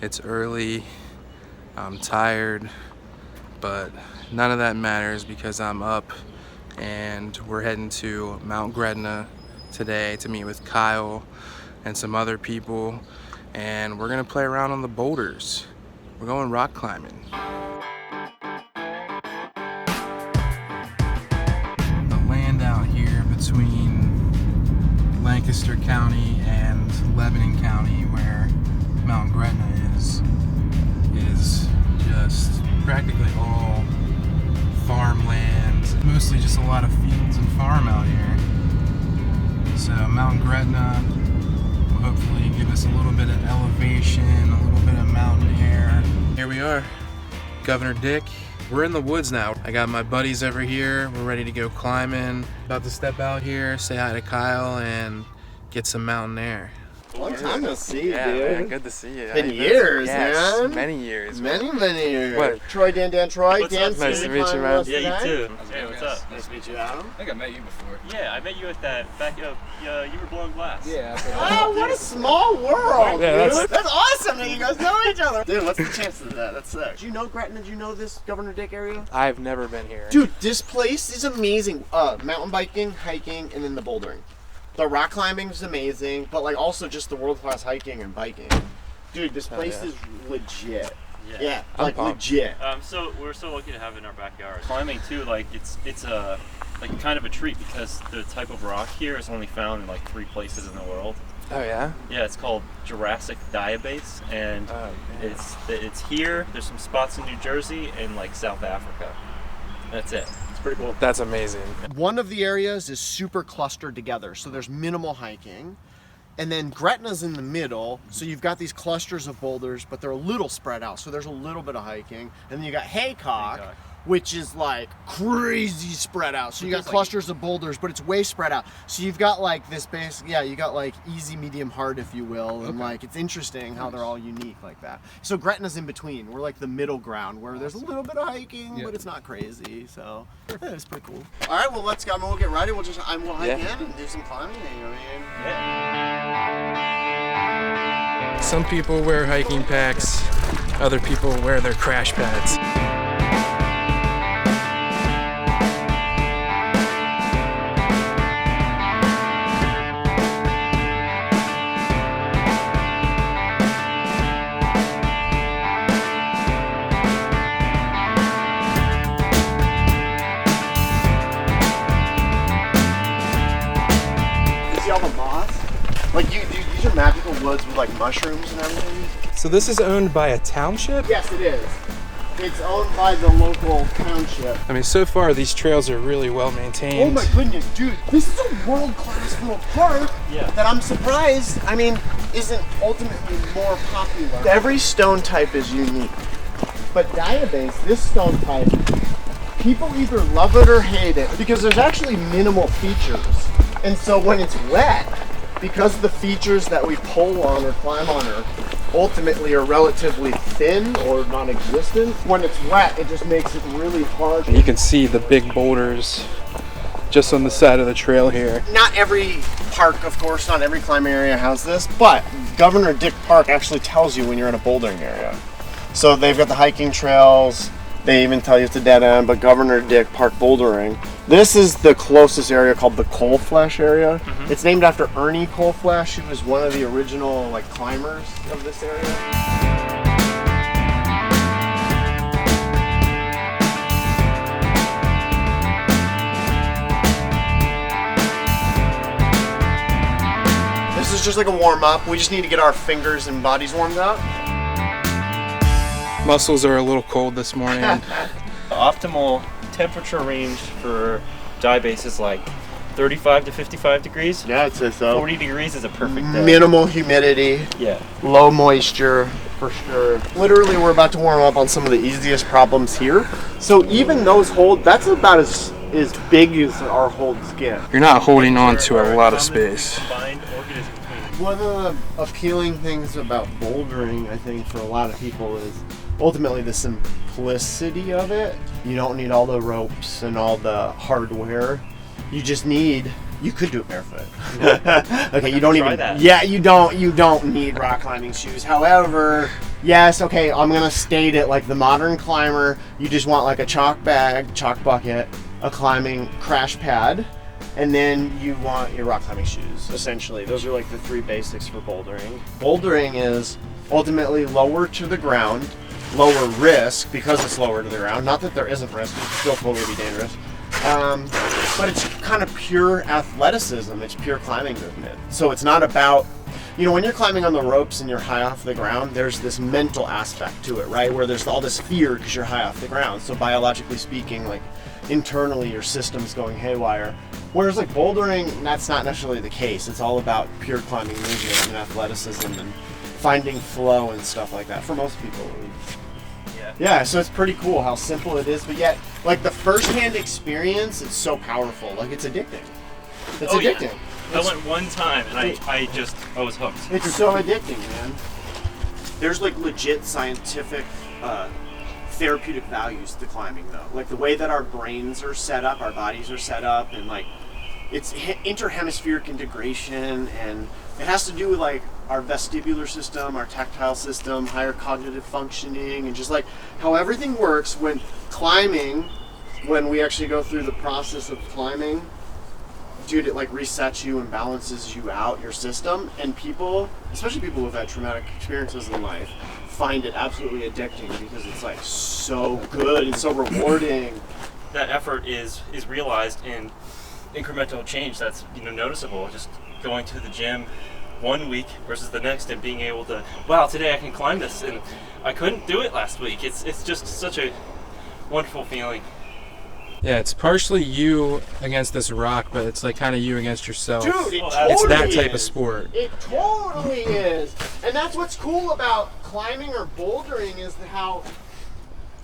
It's early, I'm tired, but none of that matters because I'm up and we're heading to Mount Gretna today to meet with Kyle and some other people, and we're gonna play around on the boulders. We're going rock climbing. The land out here between Lancaster County and Lebanon County, where Mount Gretna is just practically all farmlands, mostly just a lot of fields and farm out here. So Mount Gretna will hopefully give us a little bit of elevation, a little bit of mountain air. Here we are, Governor Dick. We're in the woods now. I got my buddies over here. We're ready to go climbing. About to step out here, say hi to Kyle, and get some mountain air. Long time no see, Yeah, dude. man, good to see you. Been years, yes, man. Many years. Many years. What? Troy, Dan, Troy. What's Dan, up? Nice to meet you, man. Yeah, you too. Hey, what's up? Nice to meet you, Adam. I think I met you before. Yeah, I met you at that back up. You were blowing glass. Yeah. Oh, what a small world, Yeah, dude. That's awesome that you guys know each other. Dude, what's the chances of that? That's sick. Do you know Gretna? Do you know this Governor Dick area? I've never been here. Dude, this place is amazing. Mountain biking, hiking, and then the bouldering. The rock climbing is amazing, but like also just the world-class hiking and biking. Dude, this place is legit. Yeah, like legit. So we're so lucky to have it in our backyard. Climbing too, like it's a like kind of a treat because the type of rock here is only found in like 3 places in the world. Oh yeah? Yeah, it's called Jurassic diabase, and it's here. There's some spots in New Jersey and like South Africa. That's it. It's pretty cool. That's amazing. One of the areas is super clustered together, so there's minimal hiking. And then Gretna's in the middle, so you've got these clusters of boulders, but they're a little spread out, so there's a little bit of hiking. And then you got Haycock, which is like crazy spread out. So you got clusters of boulders, but it's way spread out. So you've got like this basic, you got like easy, medium, hard, if you will. And like, it's interesting how they're all unique like that. So Gretna's in between. We're like the middle ground where there's a little bit of hiking, but it's not crazy. So yeah, it's pretty cool. All right, well, let's go. We'll get ready. We'll hike in and do some climbing. You know what I mean? Some people wear hiking packs, other people wear their crash pads. All the moss, like these are magical woods with like mushrooms and everything. So this is owned by a township? Yes, it is. It's owned by the local township. I mean, so far these trails are really well maintained. Oh my goodness, dude! This is a world-class little park that I'm surprised, isn't ultimately more popular. Every stone type is unique, but diabase, this stone type, people either love it or hate it because there's actually minimal features. And so when it's wet, because the features that we pull on or climb on ultimately are relatively thin or non-existent, when it's wet, it just makes it really hard. And you can see the big boulders just on the side of the trail here. Not every park, of course, not every climbing area has this, but Governor Dick Park actually tells you when you're in a bouldering area. So they've got the hiking trails, they even tell you it's a dead end, but Governor Dick Park Bouldering. This is the closest area called the Coal Flesh area. It's named after Ernie Coal Flesh, who was one of the original climbers of this area. This is just like a warm up. We just need to get our fingers and bodies warmed up. Muscles are a little cold this morning. The optimal temperature range for diabase is like 35 to 55 degrees. Yeah, I'd say so. 40 degrees is a perfect day. Minimal humidity. Yeah. Low moisture, for sure. Literally, we're about to warm up on some of the easiest problems here. So even those hold, that's about as big as our hold skin. You're not holding on to a lot of space. One of the appealing things about bouldering, I think, for a lot of people is ultimately the simplicity of it. You don't need all the ropes and all the hardware. You just need, you could do it barefoot. Okay, you don't even, that. yeah, you don't need rock climbing shoes. However, Yes, okay, I'm gonna state it like the modern climber, you just want like a chalk bag, chalk bucket, a climbing crash pad, and then you want your rock climbing shoes, essentially. Those are like the 3 basics for bouldering. Bouldering is ultimately lower to the ground, lower risk because it's lower to the ground. Not that there isn't risk, it's still totally be dangerous. But it's kind of pure athleticism, it's pure climbing movement. So it's not about, you know, when you're climbing on the ropes and you're high off the ground, there's this mental aspect to it, right? Where there's all this fear because you're high off the ground. So biologically speaking, like internally your system's going haywire. Whereas like bouldering, that's not necessarily the case. It's all about pure climbing movement and athleticism and finding flow and stuff like that for most people at least. Yeah, so it's pretty cool how simple it is, but yet like the first-hand experience, it's so powerful. Like it's addicting. It's addicting. Yeah. I went one time and I was hooked. It's so addicting, man. There's like legit scientific therapeutic values to climbing though. Like the way that our brains are set up, our bodies are set up, and like it's interhemispheric integration, and it has to do with like our vestibular system, our tactile system, higher cognitive functioning, and just like how everything works when climbing, when we actually go through the process of climbing, dude, it like resets you and balances you out, your system. And people, especially people who've had traumatic experiences in life, find it absolutely addicting because it's like so good and so rewarding. That effort is realized in incremental change that's, you know, noticeable. Just going to the gym one week versus the next and being able to, wow, today I can climb this and I couldn't do it last week. It's just such a wonderful feeling. Yeah, it's partially you against this rock, but it's like kind of you against yourself. Dude, it It's totally that type of is. sport. It totally is. And that's what's cool about climbing or bouldering is how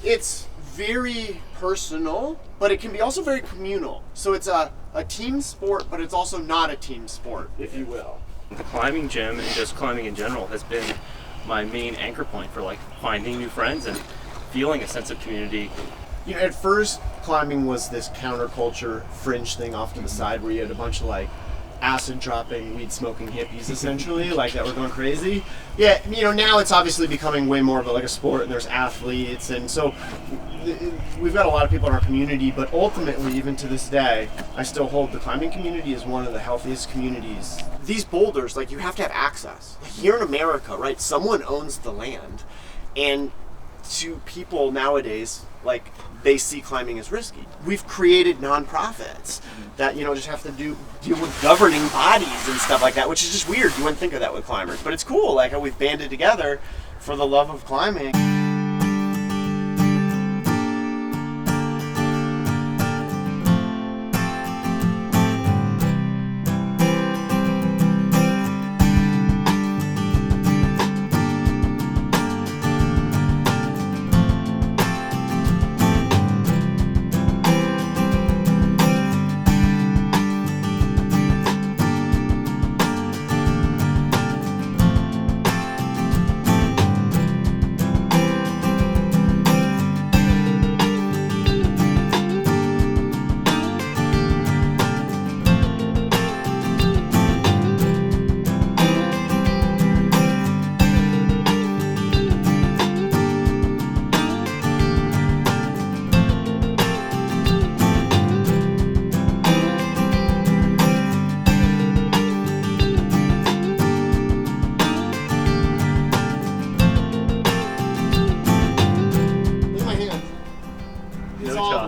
it's very personal, but it can be also very communal. So it's a team sport, but it's also not a team sport, if you will. The climbing gym and just climbing in general has been my main anchor point for like finding new friends and feeling a sense of community. You know, at first, climbing was this counterculture fringe thing off to the side where you had a bunch of like acid dropping, weed smoking hippies essentially, like that were going crazy. Yeah, you know, now it's obviously becoming way more of like a sport, and there's athletes, and so we've got a lot of people in our community, but ultimately, even to this day, I still hold the climbing community as one of the healthiest communities. These boulders, like, you have to have access. Here in America, right, someone owns the land, and to people nowadays, like, they see climbing as risky. We've created nonprofits that, you know, just have to deal with governing bodies and stuff like that, which is just weird. You wouldn't think of that with climbers, but it's cool, like how we've banded together for the love of climbing.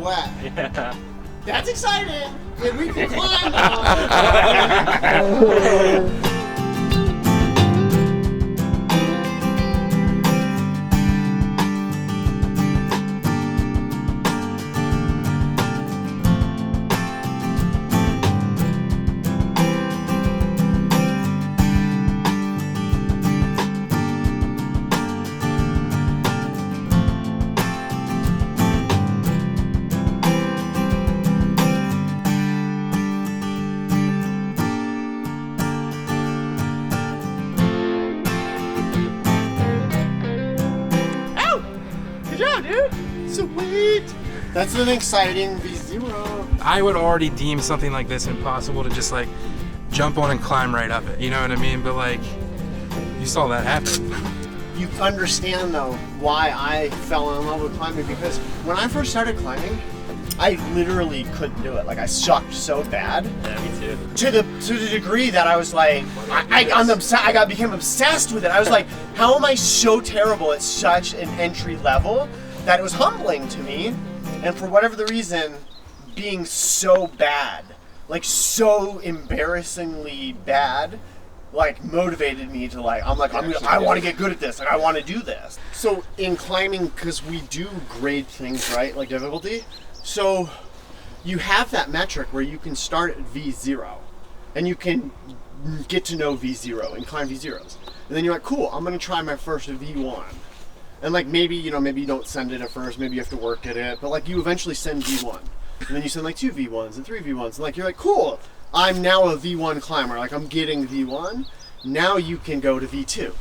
Wet. Yeah. That's exciting! And we can climb now! Sweet! That's an exciting V0. I would already deem something like this impossible to just like jump on and climb right up it. You know what I mean? But like, you saw that happen. you understand though why I fell in love with climbing, because when I first started climbing, I literally couldn't do it. Like I sucked so bad. Yeah, me too. To the degree that I was like, I became obsessed with it. I was like, how am I so terrible at such an entry level that it was humbling to me, and for whatever the reason, being so bad, like so embarrassingly bad, like motivated me to like, I want to get good at this. Like I want to do this. So in climbing, because we do grade things, right? Like difficulty. So you have that metric where you can start at V0 and you can get to know V0 and climb V0s. And then you're like, cool, I'm going to try my first V1. And like maybe, you don't send it at first, maybe you have to work at it, but like you eventually send V1. And then you send like 2 V1s and 3 V1s. And like you're like, cool, I'm now a V1 climber. Like I'm getting V1. Now you can go to V2.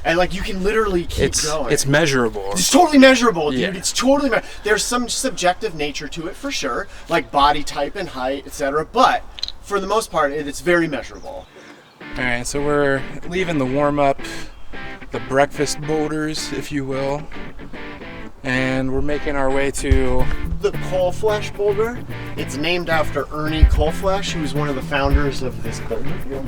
And like you can literally keep going. It's measurable. It's totally measurable, dude. Yeah. It's totally there's some subjective nature to it for sure, like body type and height, etc. But for the most part, it's very measurable. All right, so we're leaving the warm-up, the breakfast boulders, if you will, and we're making our way to the Coal Flesh boulder. It's named after Ernie Coalflesh, who's one of the founders of this boulder field.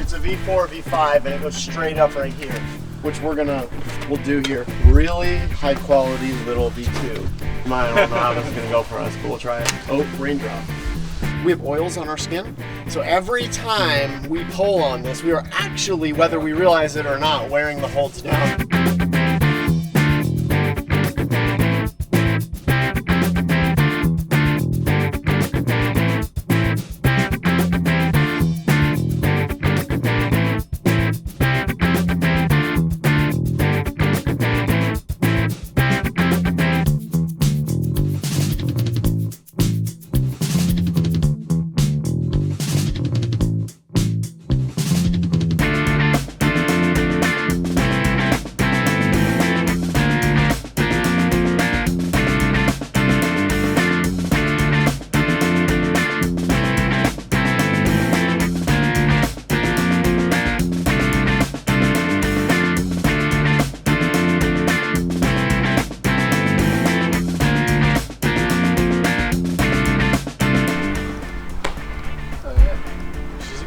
It's a V4, V5, and it goes straight up right here, which we'll do here. Really high quality little V2. I don't know how this is gonna go for us, but we'll try it. Oh, raindrop. We have oils on our skin, so every time we pull on this, we are actually, whether we realize it or not, wearing the holds down.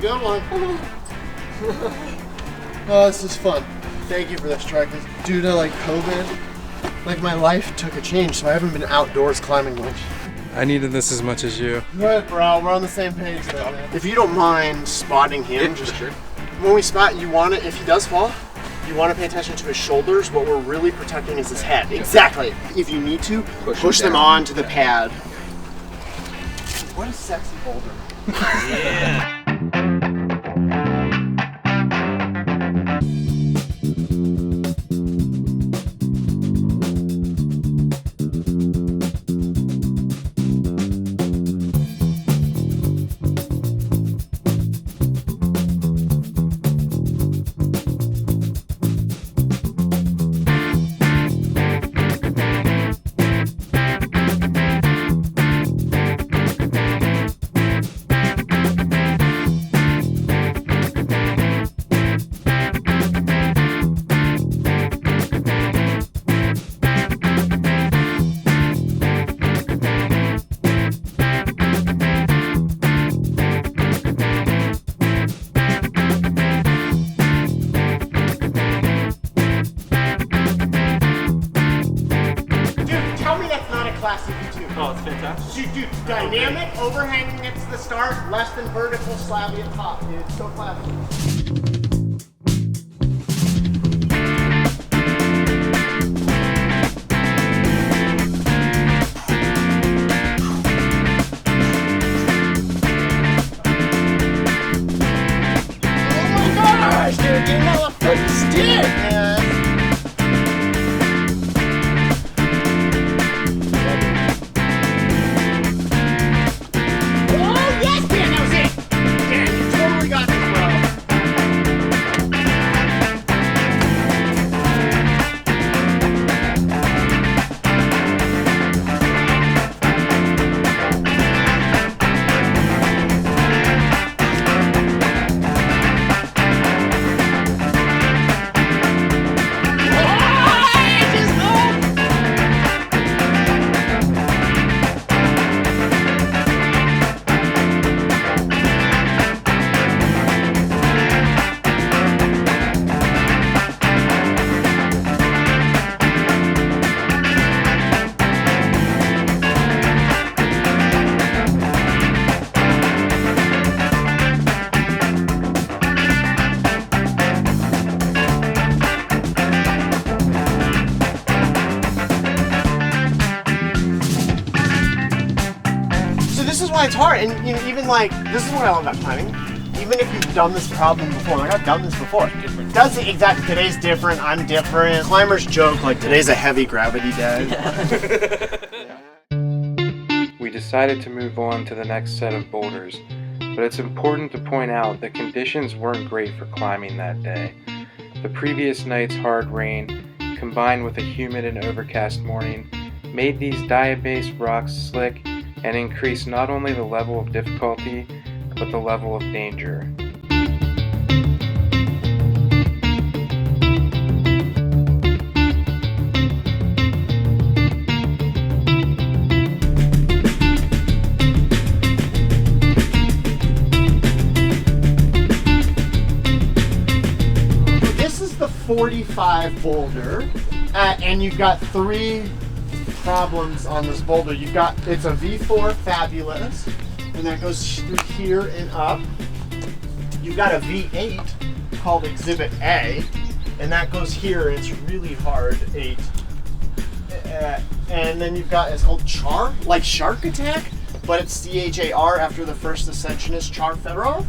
Good one. Oh, this is fun. Thank you for this trek. Due to like COVID, like my life took a change, so I haven't been outdoors climbing much. I needed this as much as you. Good, bro. We're on the same page now, man. If you don't mind spotting him, just sure. When we spot, you want to, if he does fall, you want to pay attention to his shoulders. What we're really protecting is his head. Exactly. If you need to, push them onto the pad. What a sexy boulder. Yeah. Oh, it's fantastic. Dude, dynamic, overhanging at the start, less than vertical, slabby at top, dude. It's so classic. Well, it's hard, and you know, even like, this is what I love about climbing. Even if you've done this problem before, like I've done this before. Different. Does it exactly? Today's different. I'm different. Climbers joke like today's a heavy gravity day. We decided to move on to the next set of boulders, but it's important to point out that conditions weren't great for climbing that day. The previous night's hard rain, combined with a humid and overcast morning, made these diabase rocks slick and increased not only the level of difficulty, but the level of danger. This is the 45 boulder, and you've got 3 problems on this boulder. You've got, it's a V4 Fabulous, and that goes through here and up. You've got a V8 called Exhibit A, and that goes here. It's really hard, 8. And then you've got, it's called Char, like Shark Attack, but it's C-H-A-R after the first ascensionist, Char Fedorov.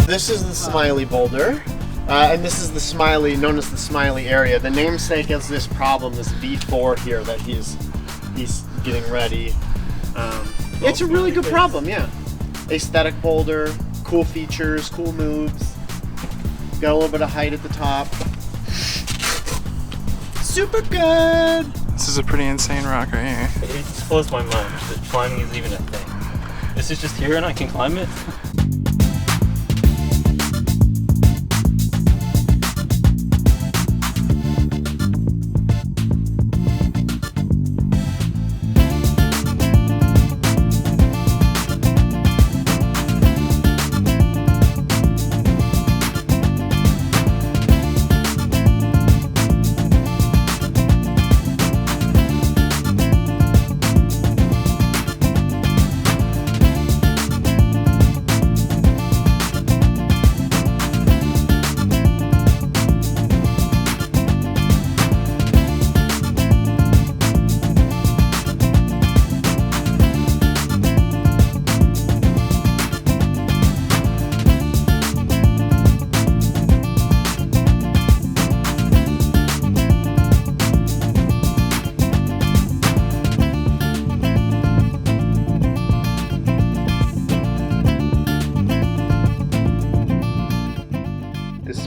This is the Smiley boulder, and this is the Smiley, known as the Smiley area. The namesake is this problem, this V4 here that he's getting ready. It's a really good problem, yeah. Aesthetic boulder, cool features, cool moves. Got a little bit of height at the top. Super good! This is a pretty insane rock right here. It just blows my mind that climbing is even a thing. This is just here and I can climb it.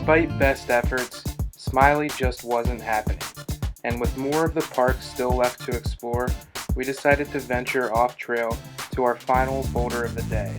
Despite best efforts, Smiley just wasn't happening, and with more of the park still left to explore, we decided to venture off trail to our final boulder of the day.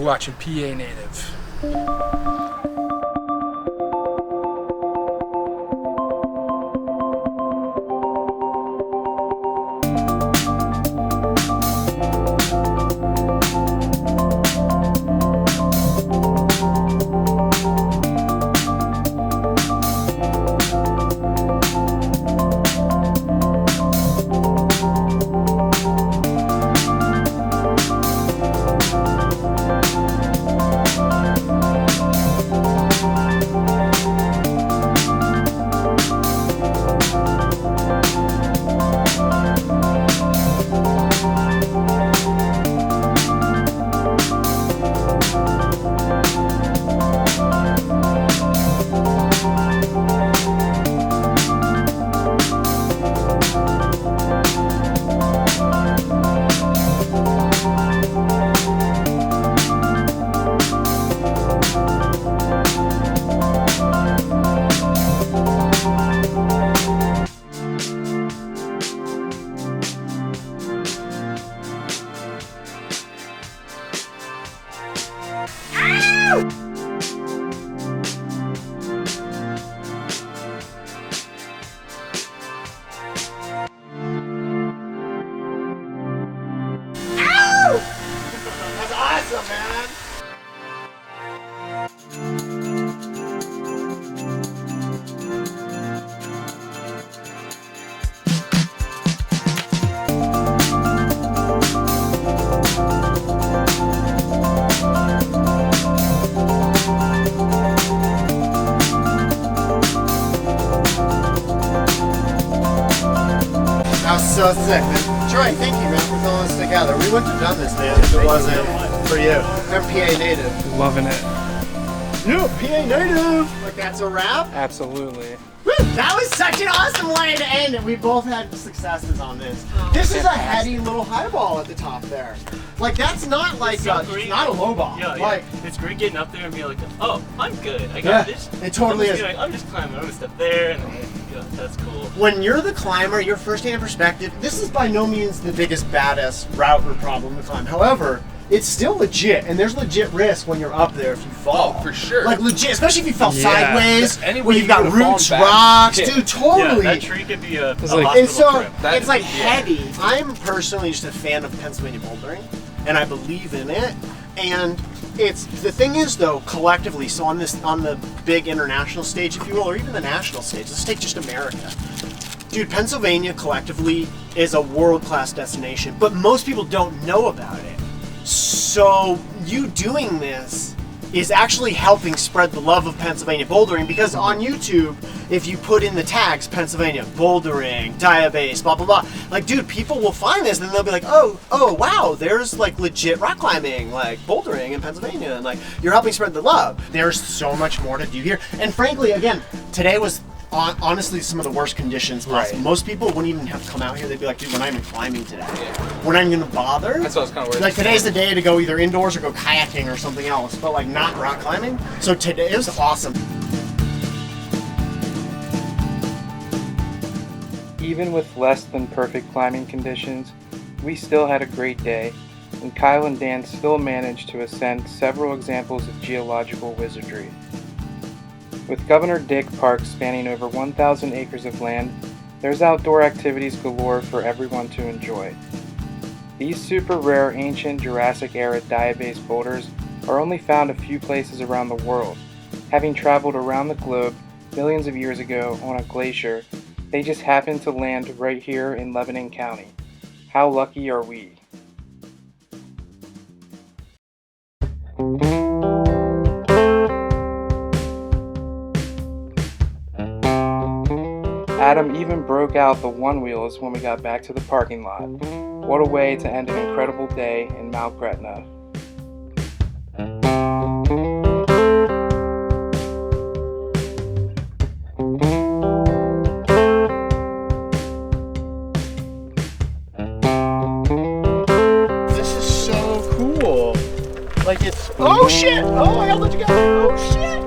watching PA Native. awesome, man. That was so sick, man. Troy, thank you, man, for pulling this together. We wouldn't have done this, man, if it wasn't for you. I'm PA native. Loving it. Yeah, PA native. Like, that's a wrap? Absolutely. Woo, that was such an awesome way to end it. We both had successes on this. This is a heady little highball at the top there. Like, that's not like, it's not a low ball. Yeah, like, it's great getting up there and being like, oh, I'm good. I got this. It totally is. I'm just climbing. I'm gonna step there, and that's cool. When you're the climber, your first-hand perspective, this is by no means the biggest, baddest route or problem to climb. However, it's still legit, and there's legit risk when you're up there if you fall. Oh, for sure. Like legit, especially if you fell sideways, Anyway, when you've got roots, rocks, dude, totally. Yeah, that tree could be a like- hospital And so trip. it's like heady. I'm personally just a fan of Pennsylvania bouldering, and I believe in it. And it's the thing is though, collectively, so on the big international stage, if you will, or even the national stage, let's take just America. Dude, Pennsylvania collectively is a world-class destination, but most people don't know about it. So you doing this is actually helping spread the love of Pennsylvania bouldering, because on YouTube, if you put in the tags Pennsylvania bouldering, diabase, blah blah blah, like dude, people will find this and they'll be like, oh wow, there's like legit rock climbing, like bouldering in Pennsylvania, and like you're helping spread the love. There's so much more to do here, and frankly, again, today was honestly some of the worst conditions possible. Right. Most people wouldn't even have come out here. They'd be like, dude, we're not even climbing today. We're not even gonna bother. That's what I was kind of worried. Like today's the day to go either indoors or go kayaking or something else, but like not rock climbing. So today it was awesome. Even with less than perfect climbing conditions, we still had a great day, and Kyle and Dan still managed to ascend several examples of geological wizardry. With Governor Dick Park spanning over 1,000 acres of land, there's outdoor activities galore for everyone to enjoy. These super rare ancient Jurassic-era diabase boulders are only found a few places around the world. Having traveled around the globe millions of years ago on a glacier, they just happened to land right here in Lebanon County. How lucky are we? Adam even broke out the one wheels when we got back to the parking lot. What a way to end an incredible day in Mount Gretna. This is so cool. Like it's, oh shit! Oh, I gotta let you go. Oh shit!